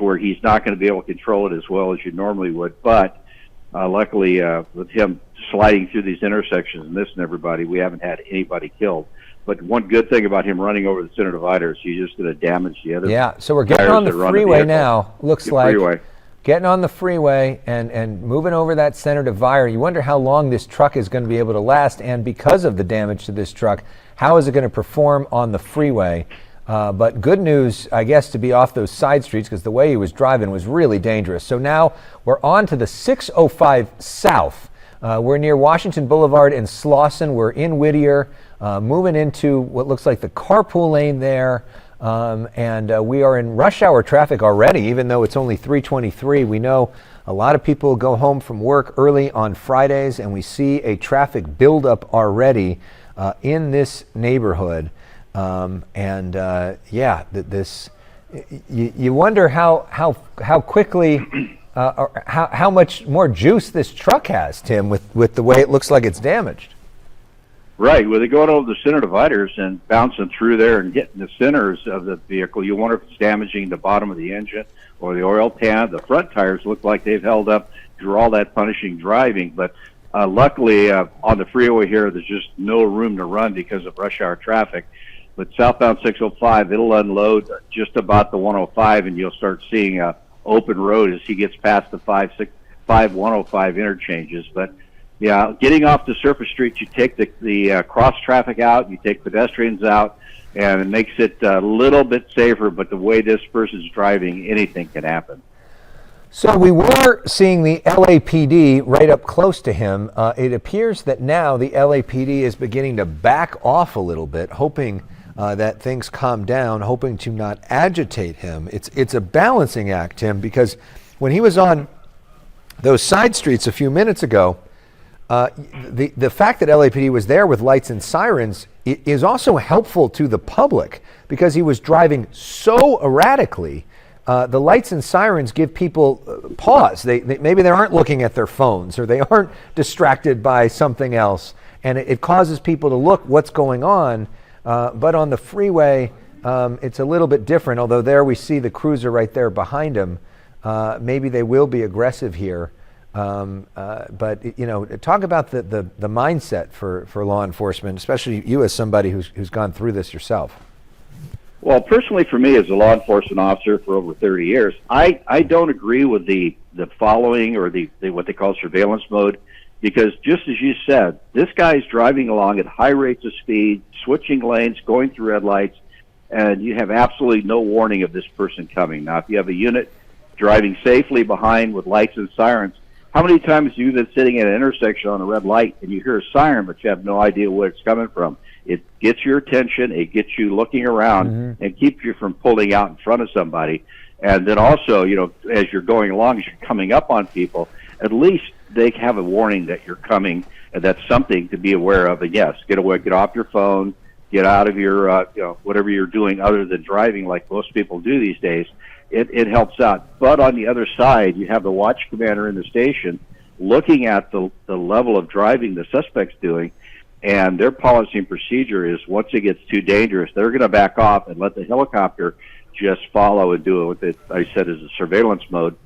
where he's not going to be able to control it as well as you normally would. But luckily, with him sliding through these intersections and missing everybody, we haven't had anybody killed. But one good thing about him running over the center divider is he's just going to damage the other. Yeah, so we're getting on the freeway now, looks like. Freeway. Getting on the freeway and moving over that center divider. You wonder how long this truck is going to be able to last, and because of the damage to this truck, how is it going to perform on the freeway? But good news, I guess, to be off those side streets, because the way he was driving was really dangerous. So now we're on to the 605 South. We're near Washington Boulevard and Slauson. We're in Whittier, moving into what looks like the carpool lane there. And we are in rush hour traffic already, even though it's only 3:23. We know a lot of people go home from work early on Fridays, and we see a traffic buildup already in this neighborhood. You wonder how quickly or how much more juice this truck has, Tim, with the way it looks like it's damaged. Right, well, they're going over the center dividers and bouncing through there and getting the centers of the vehicle. You wonder if it's damaging the bottom of the engine or the oil pan. The front tires look like they've held up through all that punishing driving. But luckily, on the freeway here, there's just no room to run because of rush hour traffic. But southbound 605, it'll unload just about the 105, and you'll start seeing a open road as he gets past the 105 interchanges. But yeah, getting off the surface streets, you take the cross traffic out, you take pedestrians out, and it makes it a little bit safer. But the way this person's driving, anything can happen. So we were seeing the LAPD right up close to him. It appears that now the LAPD is beginning to back off a little bit, hoping that things calm down, hoping to not agitate him. It's a balancing act, Tim, because when he was on those side streets a few minutes ago, the fact that LAPD was there with lights and sirens is also helpful to the public, because he was driving so erratically. The lights and sirens give people pause. Maybe they aren't looking at their phones, or they aren't distracted by something else, and it causes people to look what's going on. But on the freeway, it's a little bit different, although there we see the cruiser right there behind him. Maybe they will be aggressive here. But you know, talk about the mindset for law enforcement, especially you as somebody who's gone through this yourself. Well, personally, for me as a law enforcement officer for over 30 years, I don't agree with the following or the what they call surveillance mode, because just as you said, this guy's driving along at high rates of speed, switching lanes, going through red lights, and you have absolutely no warning of this person coming. Now, if you have a unit driving safely behind with lights and sirens, how many times have you been sitting at an intersection on a red light and you hear a siren, but you have no idea where it's coming from? It gets your attention, it gets you looking around, and keeps you from pulling out in front of somebody. And then also, you know, as you're going along, as you're coming up on people, at least they have a warning that you're coming, and that's something to be aware of. And yes, get off your phone, get out of your, whatever you're doing other than driving like most people do these days. It helps out. But on the other side, you have the watch commander in the station looking at the level of driving the suspect's doing, and their policy and procedure is once it gets too dangerous, they're going to back off and let the helicopter just follow and do what I said is a surveillance mode,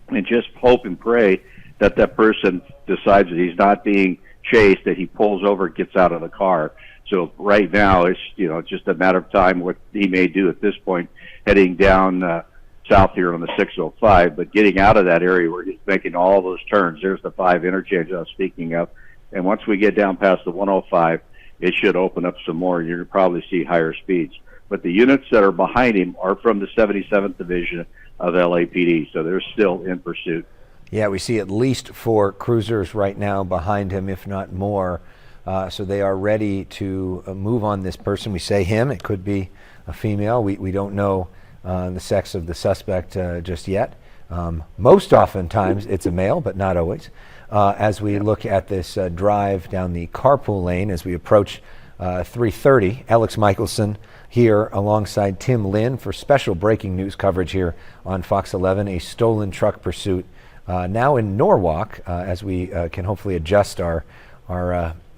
and just hope and pray that that person decides that he's not being chased, that he pulls over, gets out of the car. So right now, it's just a matter of time what he may do at this point, heading down south here on the 605, but getting out of that area where he's making all those turns. There's the 5 interchange I was speaking of. And once we get down past the 105, it should open up some more. You're going to probably see higher speeds. But the units that are behind him are from the 77th Division of LAPD, so they're still in pursuit. Yeah, we see at least 4 cruisers right now behind him, if not more. So they are ready to move on this person. We say him, it could be a female. We don't know the sex of the suspect just yet. Most oftentimes it's a male, but not always. As we look at this drive down the carpool lane as we approach 3:30, Alex Michelson here alongside Tim Lynn for special breaking news coverage here on Fox 11, a stolen truck pursuit now in Norwalk as we can hopefully adjust our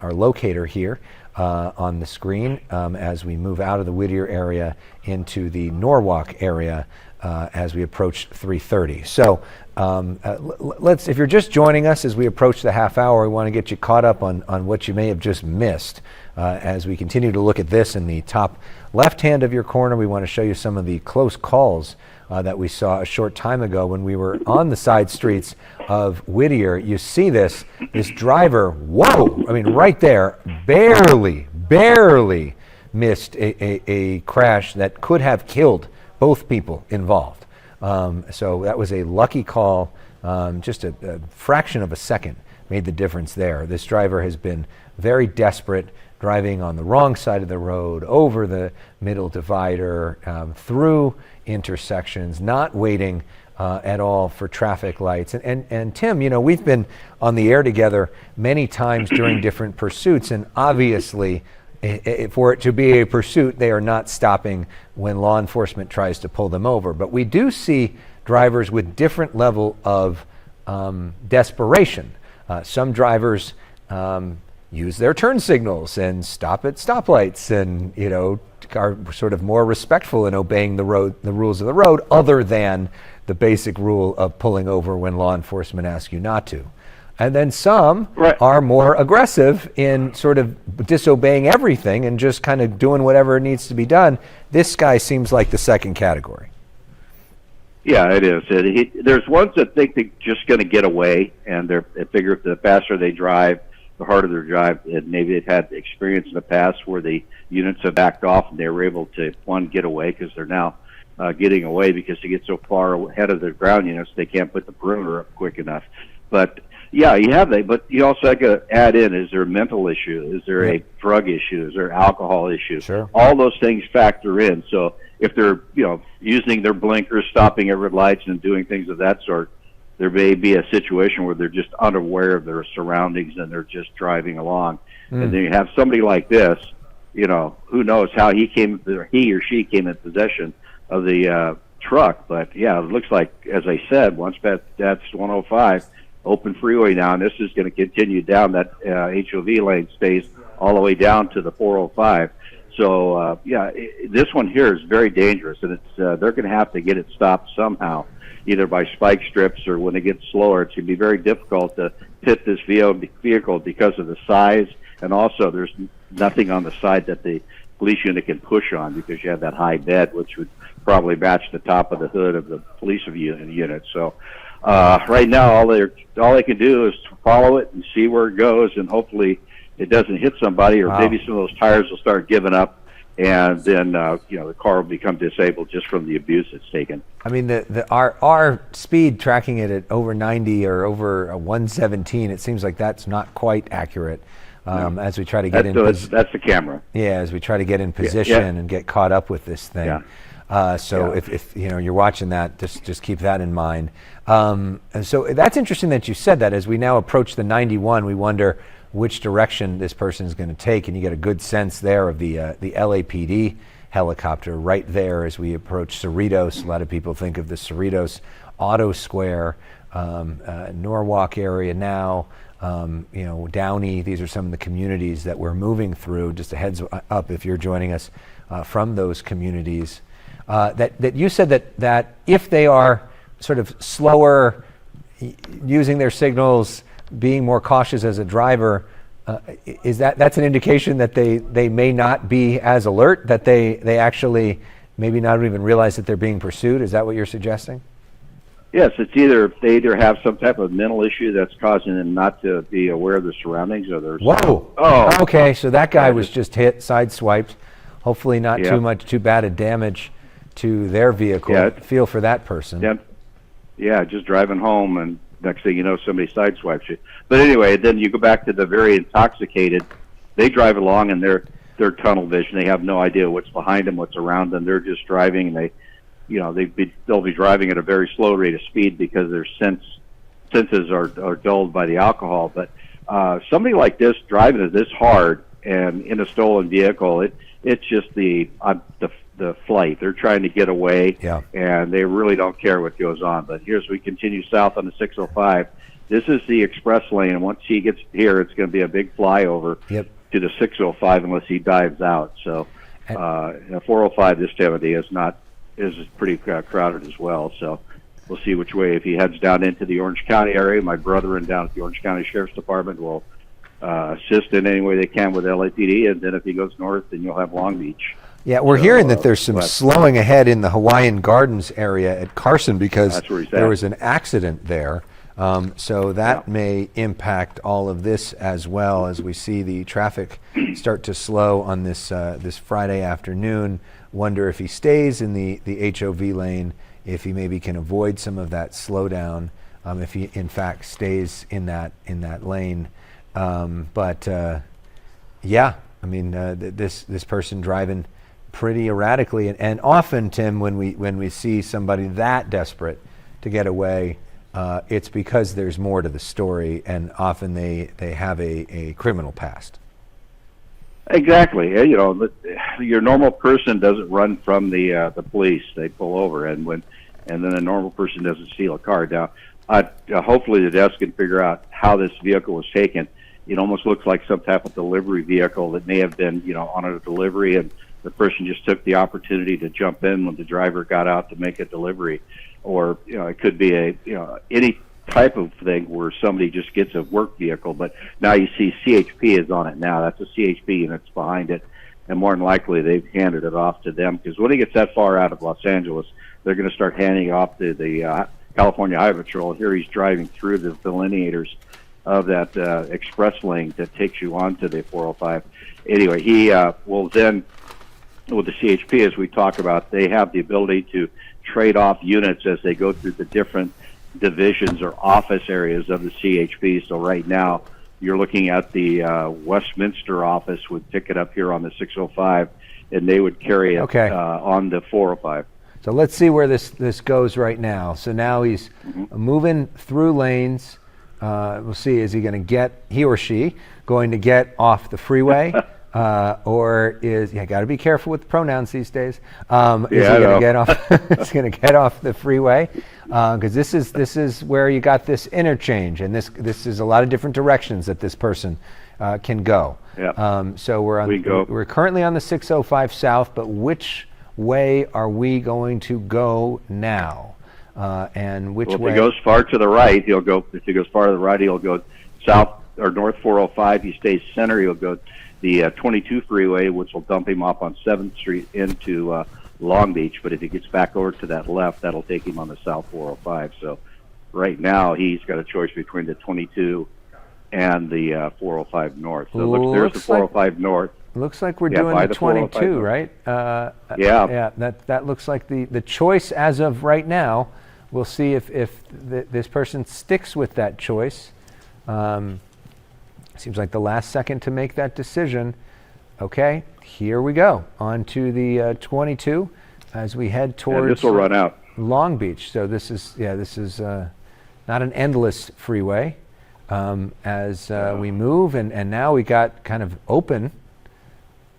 locator here. on the screen as we move out of the Whittier area into the Norwalk area as we approach 3:30. So let's, if you're just joining us as we approach the half hour, we want to get you caught up on what you may have just missed. As we continue to look at this in the top left hand of your corner, we want to show you some of the close calls that we saw a short time ago when we were on the side streets of Whittier. You see this driver, whoa, I mean right there, barely missed a crash that could have killed both people involved. So that was a lucky call, just a fraction of a second made the difference there. This driver has been very desperate, driving on the wrong side of the road, over the middle divider, through intersections, not waiting at all for traffic lights. And Tim, you know, we've been on the air together many times during different pursuits, and obviously for it to be a pursuit, they are not stopping when law enforcement tries to pull them over. But we do see drivers with different level of desperation. Some drivers use their turn signals and stop at stoplights, and you know, are sort of more respectful in obeying the rules of the road, other than the basic rule of pulling over when law enforcement asks you not to. And then some are more aggressive in sort of disobeying everything and just kind of doing whatever needs to be done. This guy seems like the second category. Yeah, it is. There's ones that think they're just going to get away, and they figure if the faster they drive, the harder their drive. And maybe they've had experience in the past where the units have backed off and they were able to, one, get away because they're now getting away because they get so far ahead of their ground units they can't put the perimeter up quick enough. But yeah, you have that, but you also have to add in, is there a mental issue? Is there a drug issue? Is there alcohol issue? Sure. All those things factor in. So if they're, you know, using their blinkers, stopping at red lights and doing things of that sort, there may be a situation where they're just unaware of their surroundings and they're just driving along. And then you have somebody like this, you know, who knows how he or she came in possession of the truck. But yeah, it looks like, as I said, once that's 105, open freeway now, and this is going to continue down that HOV lane, stays all the way down to the 405. So yeah, this one here is very dangerous, and it's they're going to have to get it stopped somehow, either by spike strips or when it gets slower. It's going to be very difficult to pit this vehicle because of the size, and also there's nothing on the side that the police unit can push on because you have that high bed, which would probably match the top of the hood of the police unit. So right now, all they can do is follow it and see where it goes, and hopefully it doesn't hit somebody, or maybe some of those tires will start giving up, and then you know, the car will become disabled just from the abuse it's taken. I mean, our speed tracking it at over 90 or over 117, it seems like that's not quite accurate. As we try to get that's the camera. Yeah, as we try to get in position and get caught up with this thing. Yeah. So if you know, you're watching that, just keep that in mind. And so that's interesting that you said that. As we now approach the 91, we wonder which direction this person is going to take, and you get a good sense there of the LAPD helicopter right there as we approach Cerritos. A lot of people think of the Cerritos Auto Square, Norwalk area now. You know, Downey. These are some of the communities that we're moving through. Just a heads up if you're joining us from those communities. That you said that if they are sort of slower, using their signals, being more cautious as a driver, is that's an indication that they may not be as alert, that they actually maybe not even realize that they're being pursued? Is that what you're suggesting? Yes, it's they either have some type of mental issue that's causing them not to be aware of their surroundings, or there's okay, so that guy was just hit, sideswiped. Hopefully not too bad a damage to their vehicle. Yeah. Feel for that person. Yeah, just driving home, and next thing you know, somebody sideswipes you. But anyway, then you go back to the very intoxicated. They drive along, and they're tunnel vision. They have no idea what's behind them, what's around them. They're just driving, and they'll be driving at a very slow rate of speed because their senses are dulled by the alcohol. But somebody like this driving it this hard and in a stolen vehicle, it's just the flight. They're trying to get away, and they really don't care what goes on. But here's we continue south on the 605. This is the express lane, and once he gets here, it's going to be a big flyover. to the 605 unless he dives out. So 405 this time of day is pretty crowded as well. So we'll see which way. If he heads down into the Orange County area, my brethren down at the Orange County Sheriff's Department will assist in any way they can with LAPD, and then if he goes north, then you'll have Long Beach. Yeah, we're hearing that there's some slowing ahead in the Hawaiian Gardens area at Carson because there was an accident there. So that may impact all of this as well, as we see the traffic start to slow on this this Friday afternoon. Wonder if he stays in the HOV lane, if he maybe can avoid some of that slowdown, if he in fact stays in that lane. Yeah, I mean this person driving pretty erratically, and often, Tim, when we see somebody that desperate to get away, it's because there's more to the story, and often they have a criminal past. Exactly. You know, your normal person doesn't run from the police; they pull over, and then a normal person doesn't steal a car. Now, hopefully, the desk can figure out how this vehicle was taken. It almost looks like some type of delivery vehicle that may have been, on a delivery, and the person just took the opportunity to jump in when the driver got out to make a delivery. Or, it could be any type of thing where somebody just gets a work vehicle. But now you see CHP is on it now. That's a CHP unit's behind it. And more than likely, they've handed it off to them. Because when he gets that far out of Los Angeles, they're going to start handing it off to the California Highway Patrol. Here he's driving through the delineators of that express lane that takes you onto the 405. Anyway, he will then, with the CHP, as we talk about, they have the ability to trade off units as they go through the different divisions or office areas of the CHP. So right now, you're looking at the Westminster office would pick it up here on the 605, and they would carry it on the 405. So let's see where this goes right now. So now he's moving through lanes. We'll see, is he or she going to get off the freeway? Or got to be careful with pronouns these days. Is he going to get off? Is going to get off the freeway? Because this is where you got this interchange, and this is a lot of different directions that this person can go. Yeah. So we're currently on the 605 south, but which way are we going to go now? And which way? If he goes far to the right, he'll go. If he goes far to the right, he'll go south or north 405. He stays center, he'll go the 22 freeway, which will dump him off on 7th Street into Long Beach. But if he gets back over to that left, that'll take him on the South 405. So right now he's got a choice between the 22 and the 405 North. So there's the 405 North. Looks like we're doing the 22, right? Yeah, that looks like the choice as of right now. We'll see if this person sticks with that choice. Seems like the last second to make that decision. Okay, here we go. On to the 22 as we head towards this will run out. Long Beach. So this is not an endless freeway as we move. And now we got kind of open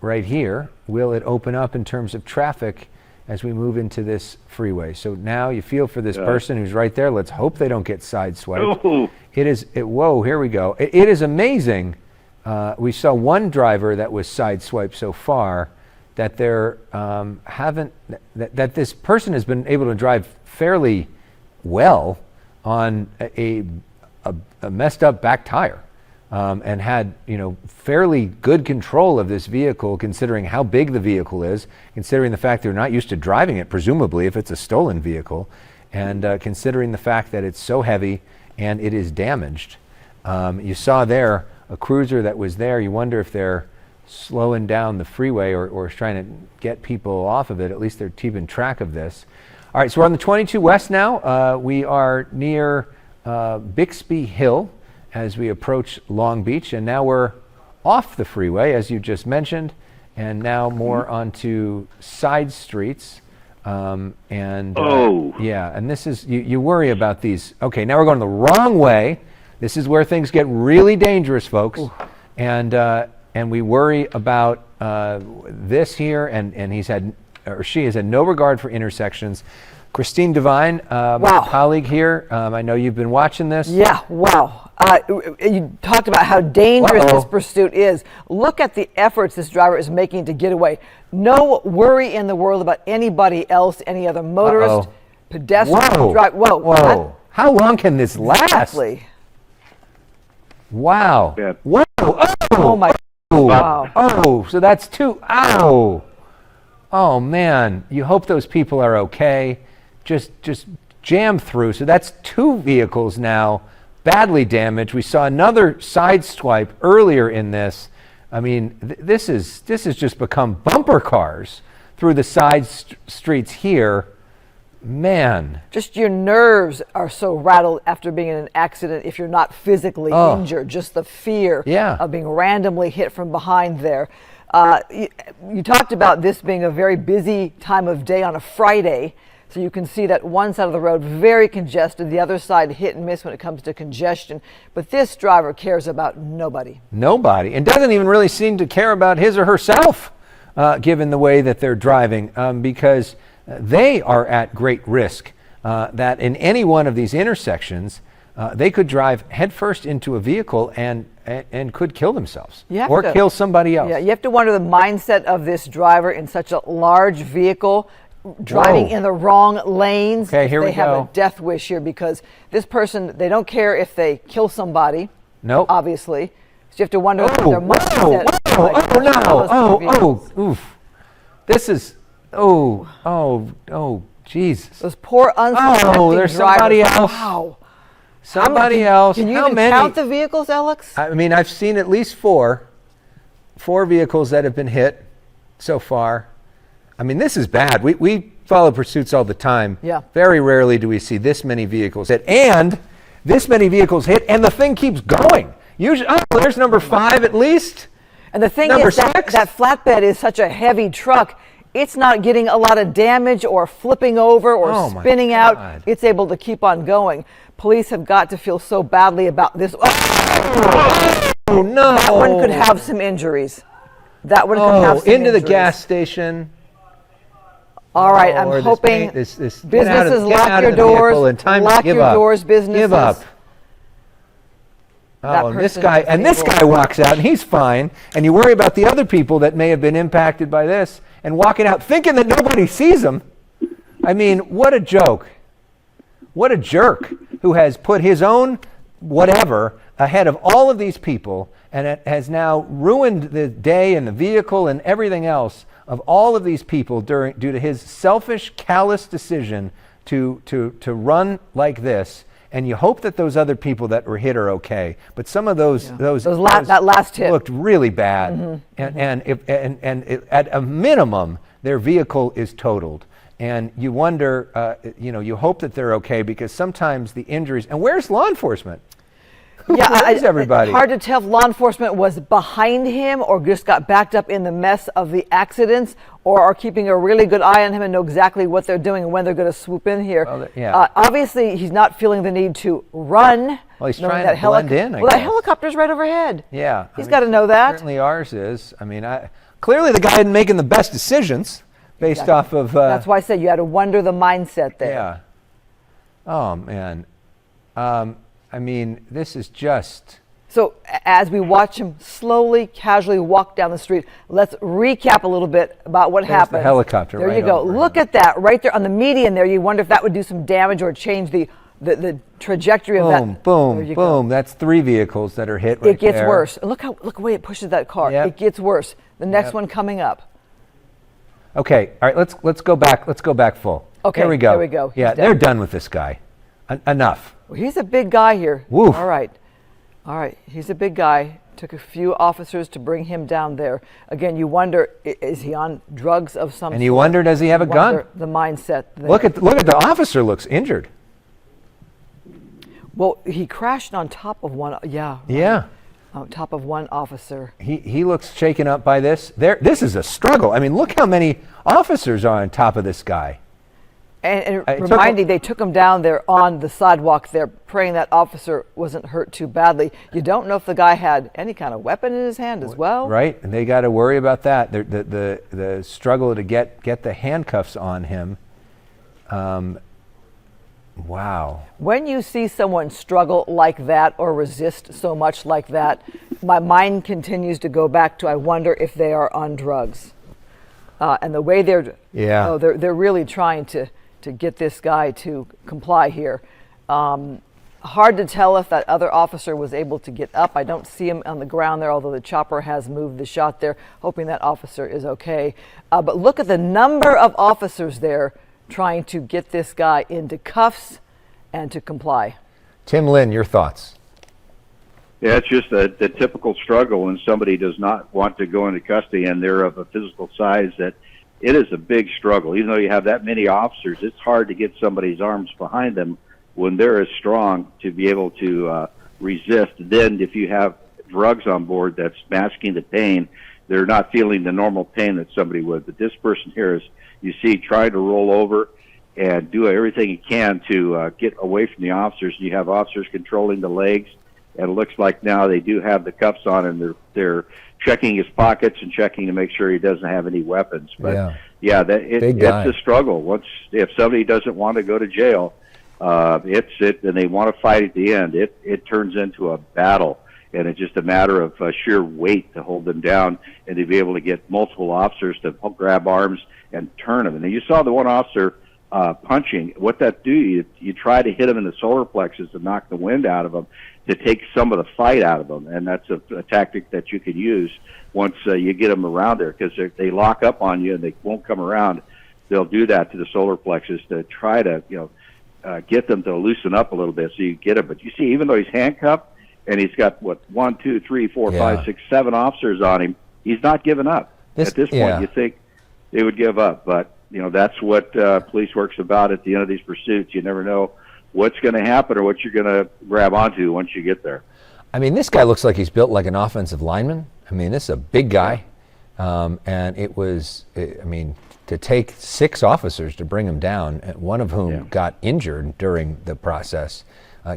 right here. Will it open up in terms of traffic as we move into this freeway? So now you feel for this person who's right there. Let's hope they don't get sideswiped. Ooh. Whoa, here we go. It is amazing. We saw one driver that was sideswiped so far that that this person has been able to drive fairly well on a messed up back tire. And had fairly good control of this vehicle, considering how big the vehicle is, considering the fact they're not used to driving it, presumably if it's a stolen vehicle, and considering the fact that it's so heavy and it is damaged. You saw there a cruiser that was there. You wonder if they're slowing down the freeway or trying to get people off of it. At least they're keeping track of this. All right, so we're on the 22 West now. We are near Bixby Hill as we approach Long Beach, and now we're off the freeway, as you just mentioned, and now more onto side streets. And this is, you worry about these. Okay, now we're going the wrong way. This is where things get really dangerous, folks. Ooh. And we worry about this here, and she has had no regard for intersections. Christine Devine, my colleague here, I know you've been watching this. Yeah, wow. You talked about how dangerous this pursuit is. Look at the efforts this driver is making to get away. No worry in the world about anybody else, any other motorist, pedestrian, driver. Whoa. How long can this last? Exactly. Wow. Yeah. Whoa. Oh my. Wow. Oh, so that's two. Ow. Oh man. You hope those people are okay. Just jam through. So that's two vehicles now badly damaged. We saw another side swipe earlier in this. I mean, this has just become bumper cars through the side streets here. Man. Just your nerves are so rattled after being in an accident if you're not physically injured. Just the fear of being randomly hit from behind there. You talked about this being a very busy time of day on a Friday. So you can see that one side of the road very congested, the other side hit and miss when it comes to congestion. But this driver cares about nobody. Nobody, and doesn't even really seem to care about his or herself, given the way that they're driving, because they are at great risk that in any one of these intersections, they could drive headfirst into a vehicle and could kill themselves or kill somebody else. Yeah, you have to wonder the mindset of this driver in such a large vehicle, driving in the wrong lanes. Okay, here we go. They have a death wish here because this person, they don't care if they kill somebody. Nope. Obviously. So you have to wonder their mindset. Oof. This is, Jesus. Those poor unsuspecting there's drivers. Somebody else. Wow. Somebody else. Can you How even many? count the vehicles, Alex? I mean, I've seen at least four vehicles that have been hit so far. I mean, this is bad. We follow pursuits all the time. Yeah. Very rarely do we see this many vehicles hit, and this many vehicles hit, and the thing keeps going. Usually, there's number 5 at least. And the thing number is that flatbed is such a heavy truck. It's not getting a lot of damage or flipping over or spinning out. It's able to keep on going. Police have got to feel so badly about this. Oh no! That one could have some injuries. That one could have some into injuries. the gas station. All right, I'm hoping businesses lock your doors. Lock your doors, businesses. Give up. And this guy walks out and he's fine, and you worry about the other people that may have been impacted by this and walking out thinking that nobody sees them. I mean, what a joke. What a jerk who has put his own whatever ahead of all of these people, and it has now ruined the day and the vehicle and everything else of all of these people due to his selfish, callous decision to run like this. And you hope that those other people that were hit are okay, but some of that last hit looked really bad, and at a minimum, their vehicle is totaled. And you wonder, you hope that they're okay, because sometimes the injuries. And where's law enforcement? Where's everybody? Hard to tell if law enforcement was behind him or just got backed up in the mess of the accidents, or are keeping a really good eye on him and know exactly what they're doing and when they're going to swoop in here. Obviously, he's not feeling the need to run. Well, he's trying to blend in, I guess. That helicopter's right overhead. Yeah. He's got to know that. Certainly ours is. I mean, clearly the guy isn't making the best decisions based off of... That's why I said you had to wonder the mindset there. Yeah. Oh, man. I mean, this is just... So as we watch him slowly, casually walk down the street, let's recap a little bit about what happened. The helicopter. There you go. Look at that right there on the median there. You wonder if that would do some damage or change the trajectory of that. Boom. That's 3 vehicles that are hit right there. It gets worse. Look the way it pushes that car. It gets worse. The next one coming up. Okay. All right. Let's go back. Let's go back full. Okay. Here we go. There we go. Yeah, they're done with this guy. Enough. Well, he's a big guy here. Woof. All right. He's a big guy. Took a few officers to bring him down there. Again, you wonder, is he on drugs of some sort? And you wonder, does he have a gun? The mindset there. Look at the officer. Looks injured. Well, he crashed on top of one. Yeah. Yeah. On top of one officer. He looks shaken up by this. This is a struggle. I mean, look how many officers are on top of this guy. And remind me, they took him down there on the sidewalk there, praying that officer wasn't hurt too badly. You don't know if the guy had any kind of weapon in his hand as well. Right, and they got to worry about that. The struggle to get the handcuffs on him. Wow. When you see someone struggle like that or resist so much like that, my mind continues to go back to, I wonder if they are on drugs. And the way they're really trying to get this guy to comply here. Hard to tell if that other officer was able to get up. I don't see him on the ground there, although the chopper has moved the shot there, hoping that officer is okay. But look at the number of officers there trying to get this guy into cuffs and to comply. Tim Lynn, your thoughts? Yeah, it's just the typical struggle when somebody does not want to go into custody and they're of a physical size that it is a big struggle. Even though you have that many officers, it's hard to get somebody's arms behind them when they're as strong to be able to resist. Then if you have drugs on board that's masking the pain, they're not feeling the normal pain that somebody would. But this person here is, you see, trying to roll over and do everything he can to get away from the officers. You have officers controlling the legs, and it looks like now they do have the cuffs on, and they're checking his pockets and checking to make sure he doesn't have any weapons. But it's a struggle. If somebody doesn't want to go to jail, and they want to fight at the end, it turns into a battle, and it's just a matter of sheer weight to hold them down and to be able to get multiple officers to grab arms and turn them. And you saw the one officer punching. What that do, you try to hit him in the solar plexus to knock the wind out of him, to take some of the fight out of them, and that's a tactic that you could use once you get them around there, because they lock up on you and they won't come around. They'll do that to the solar plexus to try to get them to loosen up a little bit so you get him. But you see, even though he's handcuffed and he's got 1, 2, 3, 4, 5, 6, 7 officers on him, he's not giving up. At this point, you think they would give up, but that's what police work's about at the end of these pursuits. You never know what's going to happen or what you're going to grab onto once you get there. I mean, this guy looks like he's built like an offensive lineman. I mean, this is a big guy. And to take 6 officers to bring him down, one of whom got injured during the process,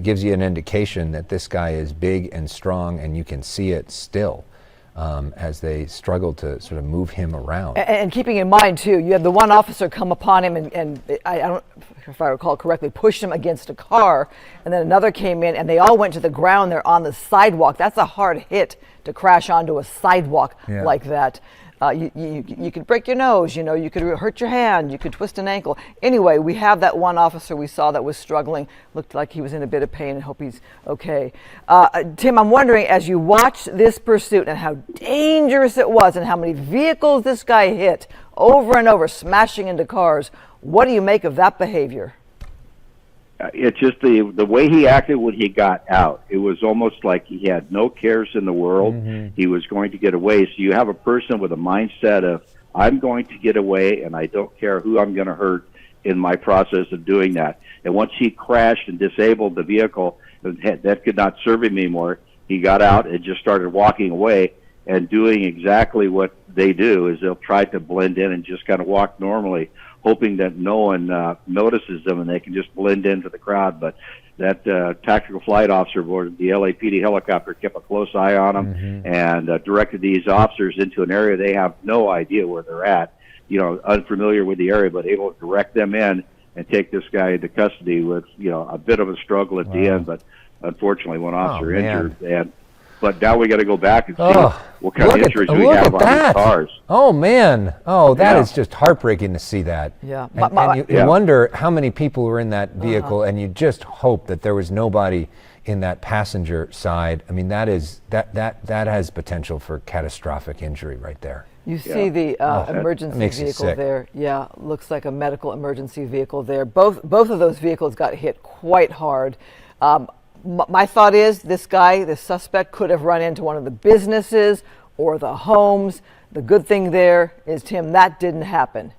gives you an indication that this guy is big and strong, and you can see it still. As they struggle to sort of move him around. And keeping in mind, too, you had the one officer come upon him and I don't, if I recall correctly, pushed him against a car, and then another came in, and they all went to the ground there on the sidewalk. That's a hard hit to crash onto a sidewalk like that. You could break your nose, you could hurt your hand, you could twist an ankle. Anyway, we have that one officer we saw that was struggling, looked like he was in a bit of pain, and hope he's okay. Tim, I'm wondering, as you watch this pursuit and how dangerous it was and how many vehicles this guy hit over and over, smashing into cars, what do you make of that behavior? It's just the way he acted when he got out. It was almost like he had no cares in the world. Mm-hmm. He was going to get away. So you have a person with a mindset of, I'm going to get away, and I don't care who I'm going to hurt in my process of doing that. And once he crashed and disabled the vehicle, that could not serve him anymore. He got out and just started walking away and doing exactly what they do, is they'll try to blend in and just kind of walk normally, hoping that no one notices them and they can just blend into the crowd. But that tactical flight officer aboard the LAPD helicopter kept a close eye on them and directed these officers into an area they have no idea where they're at, unfamiliar with the area, but able to direct them in and take this guy into custody with, a bit of a struggle at the end. But unfortunately, one officer injured. But now we got to go back and see what kind of injuries we have on these cars. Oh, man. Oh, that is just heartbreaking to see that. Yeah. And you wonder how many people were in that vehicle, and you just hope that there was nobody in that passenger side. I mean, that has potential for catastrophic injury right there. You see the emergency vehicle there. Yeah, looks like a medical emergency vehicle there. Both of those vehicles got hit quite hard. My thought is this suspect could have run into one of the businesses or the homes. The good thing there is, Tim, that didn't happen.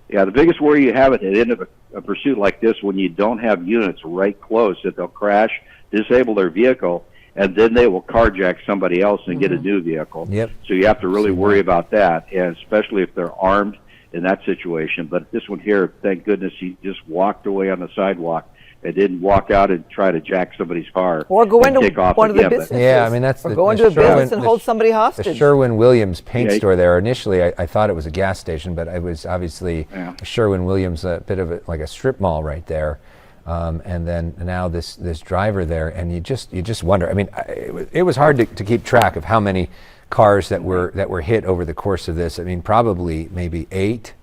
Yeah, the biggest worry you have at the end of a pursuit like this, when you don't have units right close, that they'll crash, disable their vehicle, and then they will carjack somebody else and get a new vehicle. Yep. So you have to really worry about that, and especially if they're armed in that situation. But this one here, thank goodness he just walked away on the sidewalk and didn't walk out and try to jack somebody's car or go into take off one of the again. businesses. Yeah, I mean that's or go into a business and hold somebody hostage. The Sherwin-Williams paint store there. Initially, I thought it was a gas station, but it was obviously Sherwin-Williams, a bit of like a strip mall right there. And then now this driver there, and you just wonder. I mean, it was hard to keep track of how many cars that were hit over the course of this. I mean, probably maybe 8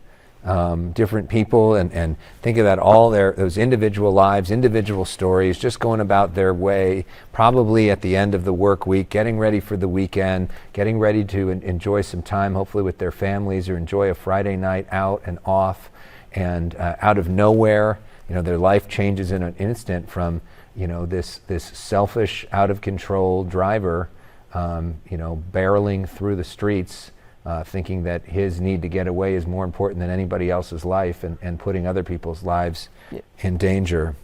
different people, and think of that, all those individual lives, individual stories, just going about their way, probably at the end of the work week, getting ready for the weekend, getting ready to enjoy some time, hopefully with their families, or enjoy a Friday night out and off, and out of nowhere, their life changes in an instant from, this selfish, out of control driver, barreling through the streets, thinking that his need to get away is more important than anybody else's life, and putting other people's lives in danger.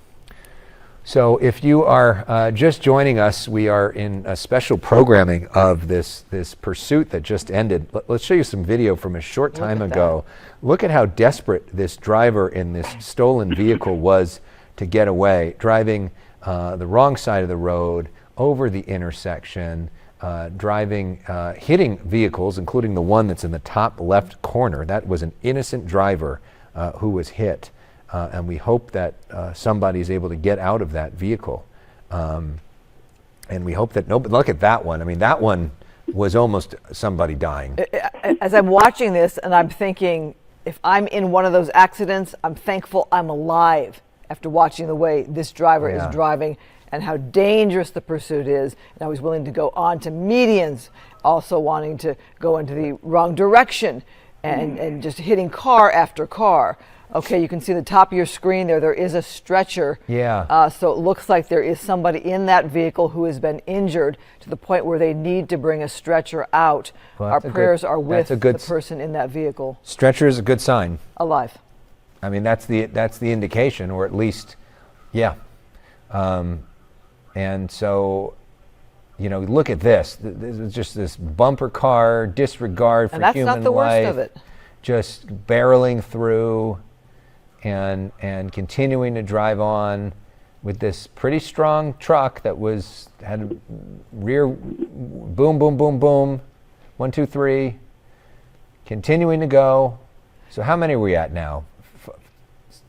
So if you are just joining us, we are in a special programming of this pursuit that just ended. Let's show you some video from a short time ago. Look at how desperate this driver in this stolen vehicle was to get away, driving the wrong side of the road, over the intersection, driving, hitting vehicles, including the one that's in the top left corner. That was an innocent driver who was hit. And we hope that somebody is able to get out of that vehicle. And we hope that nobody, look at that one. I mean, that one was almost somebody dying. As I'm watching this and I'm thinking, if I'm in one of those accidents, I'm thankful I'm alive after watching the way this driver is driving and how dangerous the pursuit is. And I was willing to go on to medians, also wanting to go into the wrong direction and just hitting car after car. Okay, you can see the top of your screen there. There is a stretcher. Yeah. So it looks like there is somebody in that vehicle who has been injured to the point where they need to bring a stretcher out. Well, our prayers are with the person in that vehicle. Stretcher is a good sign. Alive. I mean, that's the indication, or at least, yeah. And so, look at this. This is just this bumper car, disregard for human life. And that's not the worst of it. Just barreling through and continuing to drive on with this pretty strong truck that had a rear boom, boom, boom, boom, 1, 2, 3, continuing to go. So how many are we at now?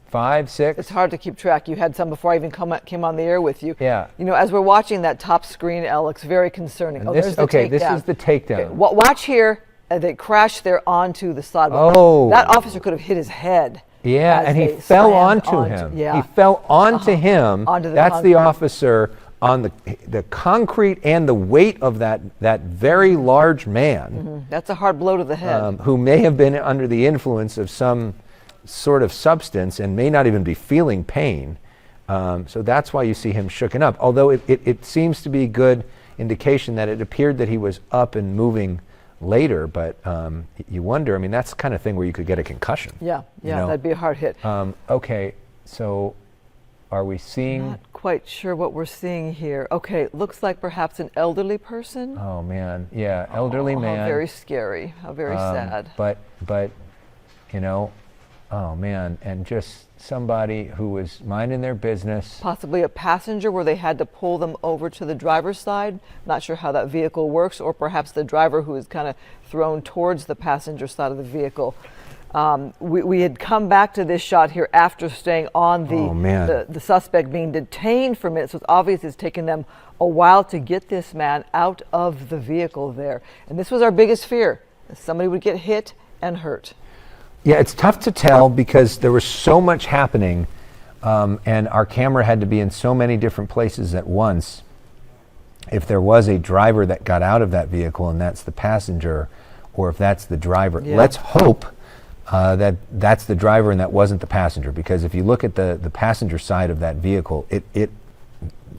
5, 6? It's hard to keep track. You had some before I even came on the air with you. Yeah. As we're watching that top screen, Alex, very concerning. There's the takedown. This is the takedown. Okay, watch here. They crashed there onto the sidewalk. Oh. That officer could have hit his head. Yeah, and he fell onto him. Yeah. He fell onto him. That's concrete. the officer on the concrete and the weight of that very large man. Mm-hmm. That's a hard blow to the head. Who may have been under the influence of some sort of substance and may not even be feeling pain. So that's why you see him shooken up. Although it seems to be good indication that it appeared that he was up and moving later, but you wonder, I mean, that's the kind of thing where you could get a concussion. Yeah, that'd be a hard hit. Okay, so are we seeing? Not quite sure what we're seeing here. Okay, looks like perhaps an elderly person. Oh man, yeah, elderly man. How very scary, how very sad. But oh man, and just somebody who was minding their business. Possibly a passenger where they had to pull them over to the driver's side. Not sure how that vehicle works, or perhaps the driver who is kind of thrown towards the passenger side of the vehicle. We had come back to this shot here after staying on the suspect being detained for a minute, so it's obvious it's taken them a while to get this man out of the vehicle there. And this was our biggest fear, that somebody would get hit and hurt. Yeah, it's tough to tell because there was so much happening, and our camera had to be in so many different places at once. If there was a driver that got out of that vehicle and that's the passenger, or if that's the driver. Yeah. Let's hope that that's the driver and that wasn't the passenger, because if you look at the passenger side of that vehicle,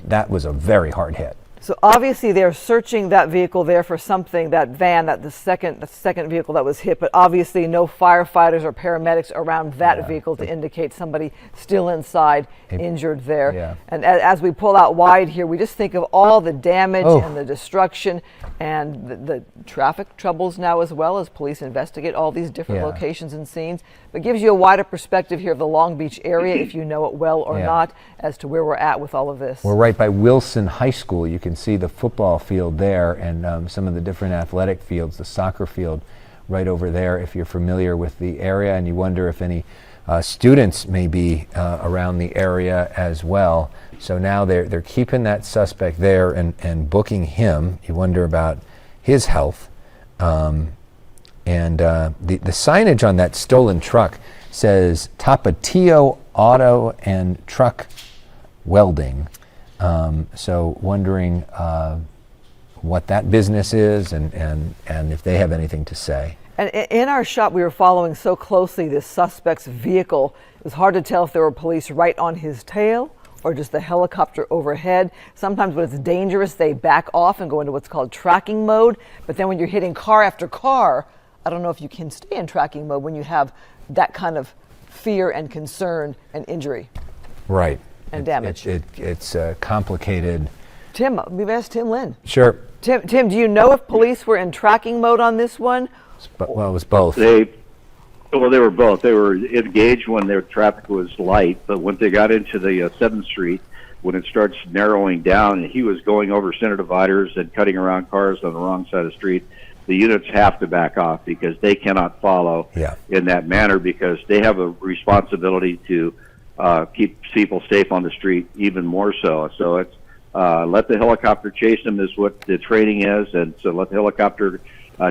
that was a very hard hit. So obviously they're searching that vehicle there for something, that van, the second vehicle that was hit, but obviously no firefighters or paramedics around that vehicle to indicate somebody still inside injured there. Yeah. And as we pull out wide here, we just think of all the damage and the destruction and the traffic troubles now, as well as police investigate all these different locations and scenes. But gives you a wider perspective here of the Long Beach area, if you know it well or not, as to where we're at with all of this. We're right by Wilson High School. You can see the football field there and some of the different athletic fields, the soccer field right over there, if you're familiar with the area, and you wonder if any students may be around the area as well. So now they're keeping that suspect there and booking him. You wonder about his health. And the signage on that stolen truck says Tapatio Auto and Truck Welding. So wondering what that business is and if they have anything to say. And in our shot, we were following so closely this suspect's vehicle. It was hard to tell if there were police right on his tail or just the helicopter overhead. Sometimes when it's dangerous, they back off and go into what's called tracking mode. But then when you're hitting car after car, I don't know if you can stay in tracking mode when you have that kind of fear and concern and injury. Right. And damage. It's complicated. Tim, we've asked Tim Lynn. Sure. Tim, do you know if police were in tracking mode on this one? Well, it was both. They were both. They were engaged when their traffic was light, but when they got into the 7th Street, when it starts narrowing down, and he was going over center dividers and cutting around cars on the wrong side of the street, the units have to back off because they cannot follow in that manner, because they have a responsibility to keep people safe on the street even more so. So it's let the helicopter chase them is what the training is, and so let the helicopter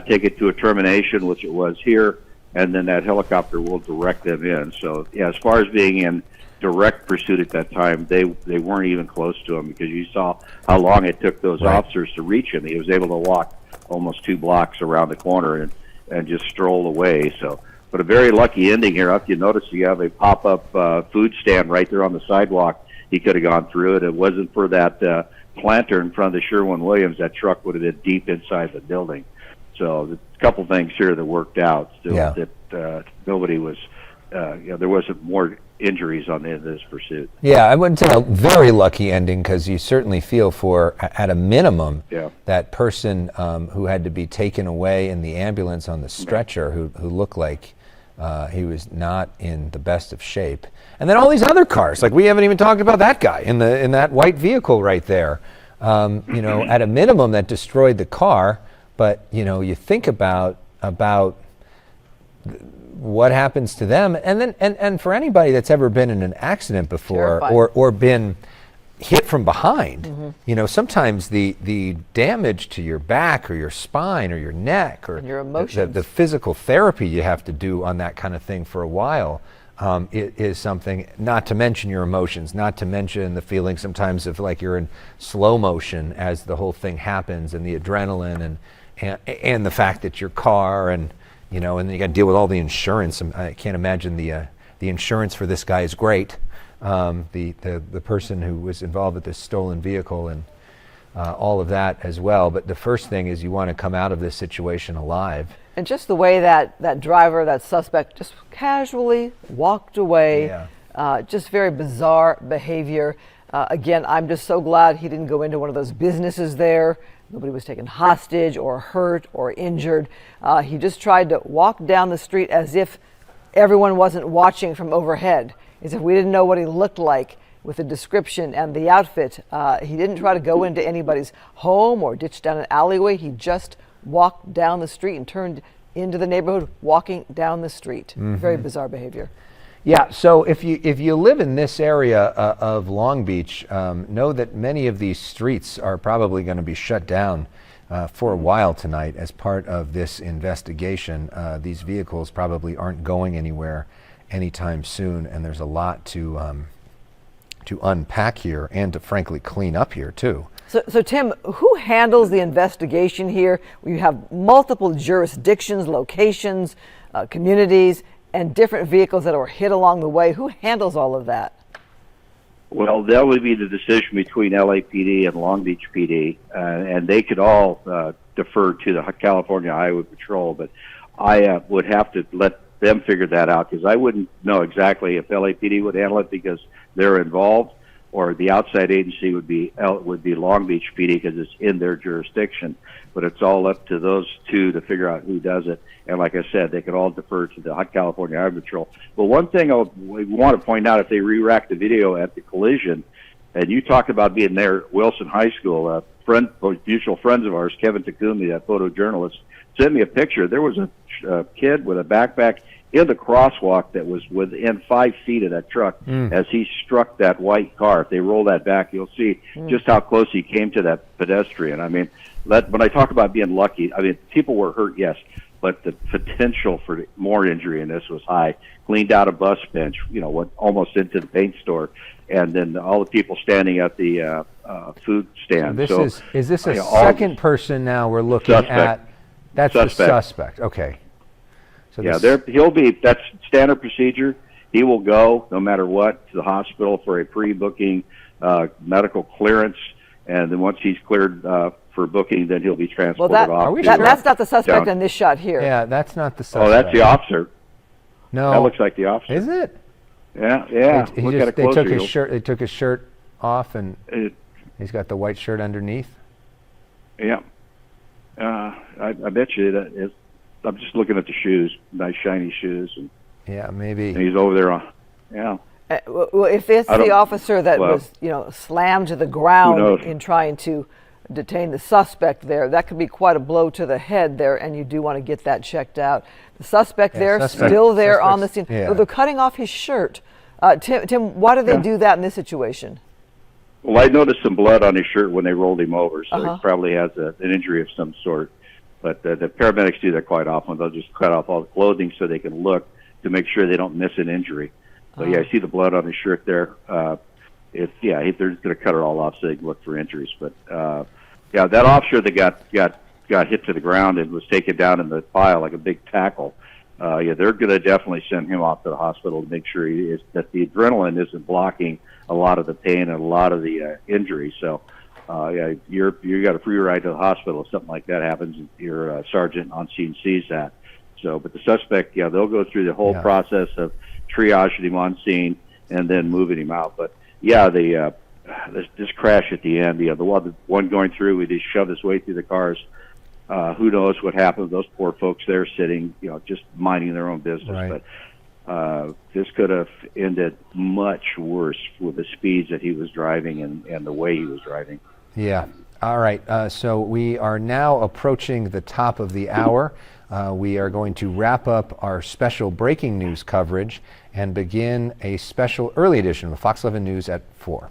take it to a termination, which it was here, and then that helicopter will direct them in. So as far as being in direct pursuit at that time, they weren't even close to him, because you saw how long it took those officers to reach him. He was able to walk almost 2 blocks around the corner and just stroll away. So, but a very lucky ending here. If you notice, you have a pop-up food stand right there on the sidewalk. He could have gone through it. It wasn't for that planter in front of the Sherwin-Williams, that truck would have been deep inside the building. So a couple things here that worked out. Still, that nobody was, there wasn't more injuries on the end of this pursuit. Yeah, I wouldn't say a very lucky ending, because you certainly feel for, at a minimum, that person who had to be taken away in the ambulance on the stretcher, who looked like he was not in the best of shape. And then all these other cars, like we haven't even talked about that guy in that white vehicle right there. At a minimum, that destroyed the car. But you think about what happens to them, and then and for anybody that's ever been in an accident before or been hit from behind, sometimes the damage to your back or your spine or your neck or your emotions, the physical therapy you have to do on that kind of thing for a while is something. Not to mention your emotions, not to mention the feeling sometimes of like you're in slow motion as the whole thing happens, and the adrenaline and the fact that your car and then you got to deal with all the insurance. I can't imagine the insurance for this guy is great. The person who was involved with this stolen vehicle and all of that as well. But the first thing is you want to come out of this situation alive. And just the way that driver, that suspect, just casually walked away. Just very bizarre behavior. Again, I'm just so glad he didn't go into one of those businesses there. Nobody was taken hostage or hurt or injured. He just tried to walk down the street as if everyone wasn't watching from overhead, as if we didn't know what he looked like with the description and the outfit. He didn't try to go into anybody's home or ditch down an alleyway. He just walked down the street and turned into the neighborhood walking down the street. Very bizarre behavior. Yeah, so if you live in this area of Long Beach, know that many of these streets are probably going to be shut down for a while tonight as part of this investigation. These vehicles probably aren't going anywhere anytime soon, and there's a lot to unpack here and to frankly clean up here too. So Tim, who handles the investigation here? You have multiple jurisdictions, locations, communities, and different vehicles that were hit along the way. Who handles all of that? Well, that would be the decision between LAPD and Long Beach PD, and they could all defer to the California Highway Patrol, but I would have to let them figure that out, because I wouldn't know exactly if LAPD would handle it because they're involved, or the outside agency would be Long Beach PD because it's in their jurisdiction. But it's all up to those two to figure out who does it. And like I said, they could all defer to the California Highway Patrol. But one thing I want to point out, if they re-rack the video at the collision, and you talked about being there at Wilson High School, mutual friends of ours, Kevin Takumi, that photojournalist, sent me a picture. There was a kid with a backpack in the crosswalk that was within 5 feet of that truck as he struck that white car. If they roll that back, you'll see just how close he came to that pedestrian. I mean, when I talk about being lucky, I mean, people were hurt, yes, but the potential for more injury in this was high. Cleaned out a bus bench, went almost into the paint store, and then all the people standing at the food stand. Is this a second person now we're looking at? That's suspect. The suspect. Okay. So yeah, that's standard procedure. He will go no matter what to the hospital for a pre-booking medical clearance, and then once he's cleared for booking, then he'll be transported off. That's not the suspect in this shot here. Yeah, that's not the suspect. Oh, that's the officer. No, that looks like the officer. Is it? Yeah. They took his shirt. They took his shirt off, and he's got the white shirt underneath. Yeah. I bet you that is. I'm just looking at the shoes, nice shiny shoes, and yeah, maybe. And he's over there on. Yeah. Well, if it's the officer that was, slammed to the ground in trying to detain the suspect there, that could be quite a blow to the head there, and you do want to get that checked out. The suspect still there on the scene. Yeah. They're cutting off his shirt. Tim, why do they do that in this situation? Well, I noticed some blood on his shirt when they rolled him over, so he probably has an injury of some sort. But the paramedics do that quite often. They'll just cut off all the clothing so they can look to make sure they don't miss an injury. But yeah, I see the blood on his shirt there. They're just going to cut it all off so they can look for injuries. But yeah, that officer that got hit to the ground and was taken down in the pile like a big tackle. They're going to definitely send him off to the hospital to make sure that the adrenaline isn't blocking a lot of the pain and a lot of the injury. So. You got a free ride to the hospital if something like that happens. Your sergeant on scene sees that. So, but the suspect, they'll go through the whole process of triaging him on scene and then moving him out. But yeah, this crash at the end, the one going through, we just shoved his way through the cars. Who knows what happened? Those poor folks there sitting, just minding their own business. Right. But this could have ended much worse with the speeds that he was driving and the way he was driving. Yeah. All right. So we are now approaching the top of the hour. We are going to wrap up our special breaking news coverage and begin a special early edition of the Fox 11 News at 4.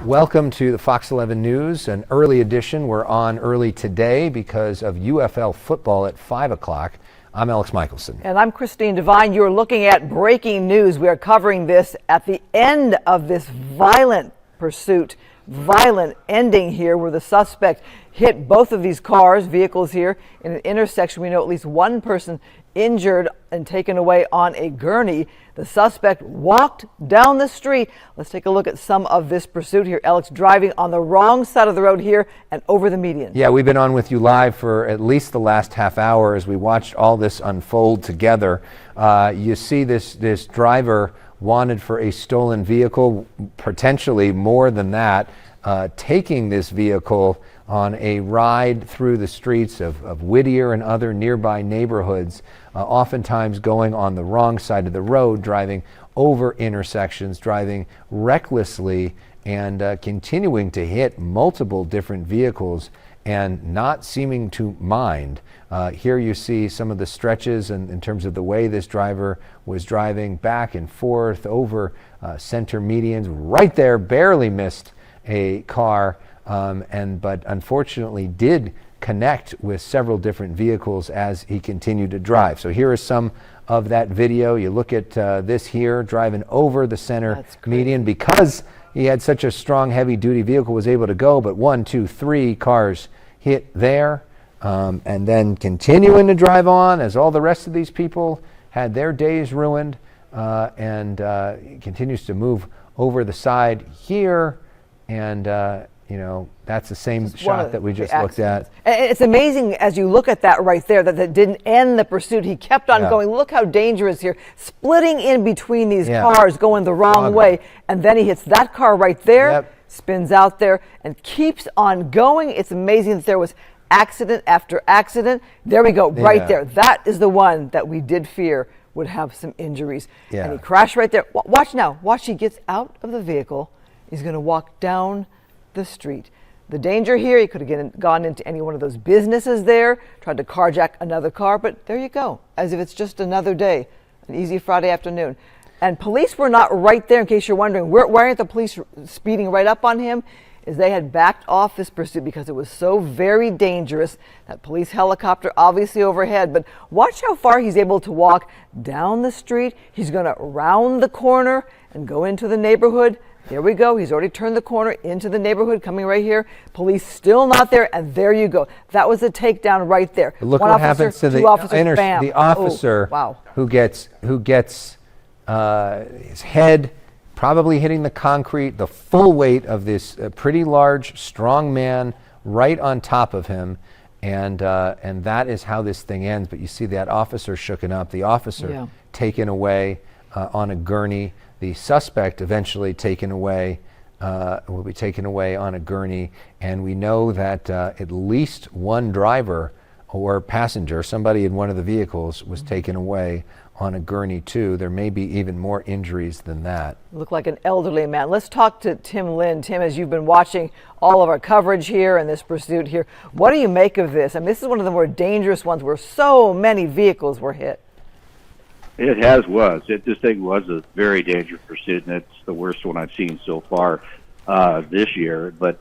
Welcome to the Fox 11 News, an early edition. We're on early today because of UFL football at 5 o'clock. I'm Alex Michelson. And I'm Christine Devine. You're looking at breaking news. We are covering this at the end of this violent pursuit, violent ending here where the suspect hit both of these vehicles here in an intersection. We know at least one person injured and taken away on a gurney. The suspect walked down the street. Let's take a look at some of this pursuit here. Alex driving on the wrong side of the road here and over the median. Yeah, we've been on with you live for at least the last half hour as we watched all this unfold together. You see this driver wanted for a stolen vehicle, potentially more than that, taking this vehicle on a ride through the streets of Whittier and other nearby neighborhoods, oftentimes going on the wrong side of the road, driving over intersections, driving recklessly, and continuing to hit multiple different vehicles and not seeming to mind. Here you see some of the stretches in terms of the way this driver was driving back and forth over center medians, right there, barely missed a car, but unfortunately did connect with several different vehicles as he continued to drive. So here is some of that video. You look at this here, driving over the center median because he had such a strong heavy-duty vehicle, was able to go, but 1, 2, 3 cars hit there, and then continuing to drive on as all the rest of these people had their days ruined. and continues to move over the side here, and that's the same shot that we just looked at. It's amazing as you look at that right there that didn't end the pursuit. He kept on going. Look how dangerous here, splitting in between these cars, going the wrong way, and then he hits that car right there, spins out there, and keeps on going. It's amazing that there was accident after accident. There we go, right there. That is the one that we did fear would have some injuries. And he crashed right there. Watch now. Watch, he gets out of the vehicle. He's going to walk down the street. The danger here, he could have gone into any one of those businesses there, tried to carjack another car, but there you go, as if it's just another day, an easy Friday afternoon. And police were not right there, in case you're wondering, why aren't the police speeding right up on him? Is they had backed off this pursuit because it was so very dangerous. That police helicopter obviously overhead, but watch how far he's able to walk down the street. He's going to round the corner and go into the neighborhood. There we go. He's already turned the corner into the neighborhood, coming right here. Police still not there, and there you go. That was a takedown right there. But look what happens to the officer who gets his head probably hitting the concrete, the full weight of this pretty large, strong man right on top of him, and that is how this thing ends. But you see that officer shooken up, the officer taken away on a gurney. The suspect eventually taken away, will be taken away on a gurney, and we know that at least one driver or passenger, somebody in one of the vehicles, was taken away on a gurney too. There may be even more injuries than that. Look like an elderly man. Let's talk to Tim Lynn. Tim, as you've been watching all of our coverage here and this pursuit here, what do you make of this? I mean, this is one of the more dangerous ones where so many vehicles were hit. This thing was a very dangerous pursuit, and it's the worst one I've seen so far this year. But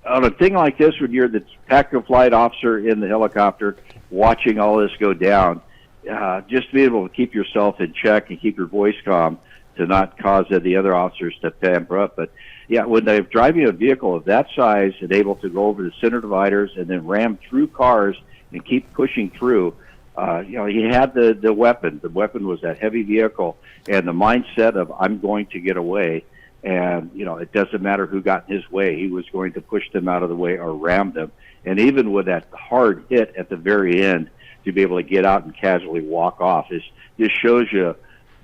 on a thing like this, when you're the tactical flight officer in the helicopter watching all this go down, just to be able to keep yourself in check and keep your voice calm to not cause the other officers to pamper up. But when they're driving a vehicle of that size and able to go over the center dividers and then ram through cars and keep pushing through, he had the weapon. The weapon was that heavy vehicle and the mindset of, I'm going to get away. And, it doesn't matter who got in his way. He was going to push them out of the way or ram them. And even with that hard hit at the very end, to be able to get out and casually walk off, this shows you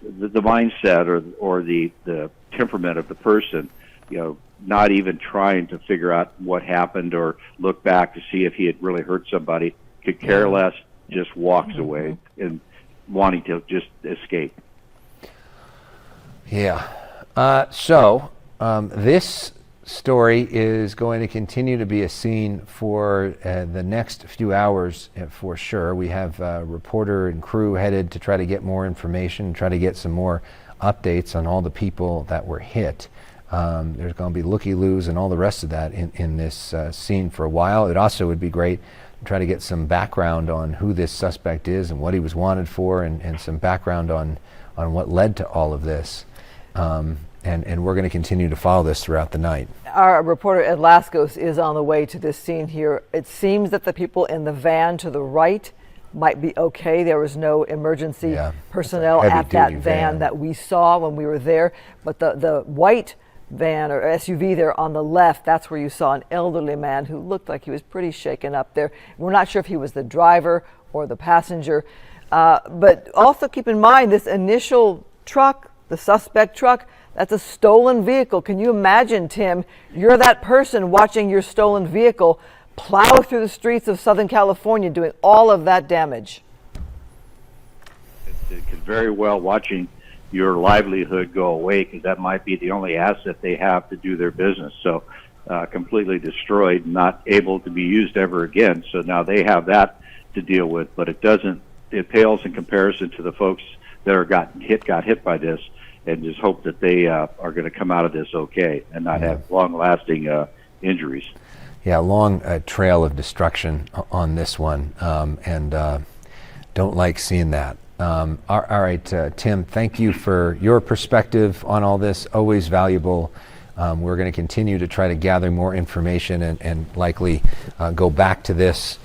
the mindset or the temperament of the person, not even trying to figure out what happened or look back to see if he had really hurt somebody, could care less, just walks away and wanting to just escape. This story is going to continue to be a scene for the next few hours for sure. We have a reporter and crew headed to try to get more information, try to get some more updates on all the people that were hit. There's going to be looky-loos and all the rest of that in this scene for a while. It also would be great to try to get some background on who this suspect is and what he was wanted for, and some background on what led to all of this. And we're going to continue to follow this throughout the night. Our reporter Ed Laskos is on the way to this scene here. It seems that the people in the van to the right might be okay. There was no emergency personnel at that van that we saw when we were there. But the white van or SUV there on the left, that's where you saw an elderly man who looked like he was pretty shaken up there. We're not sure if he was the driver or the passenger. But also keep in mind this initial truck, the suspect truck, that's a stolen vehicle. Can you imagine, Tim, you're that person watching your stolen vehicle plow through the streets of Southern California doing all of that damage? It could very well watching your livelihood go away, because that might be the only asset they have to do their business. So completely destroyed, not able to be used ever again. So now they have that to deal with, but it pales in comparison to the folks that got hit by this, and just hope that they are going to come out of this okay and not have long-lasting injuries. Long trail of destruction on this one, and don't like seeing that. All right, Tim, thank you for your perspective on all this, always valuable. We're going to continue to try to gather more information and likely go back to this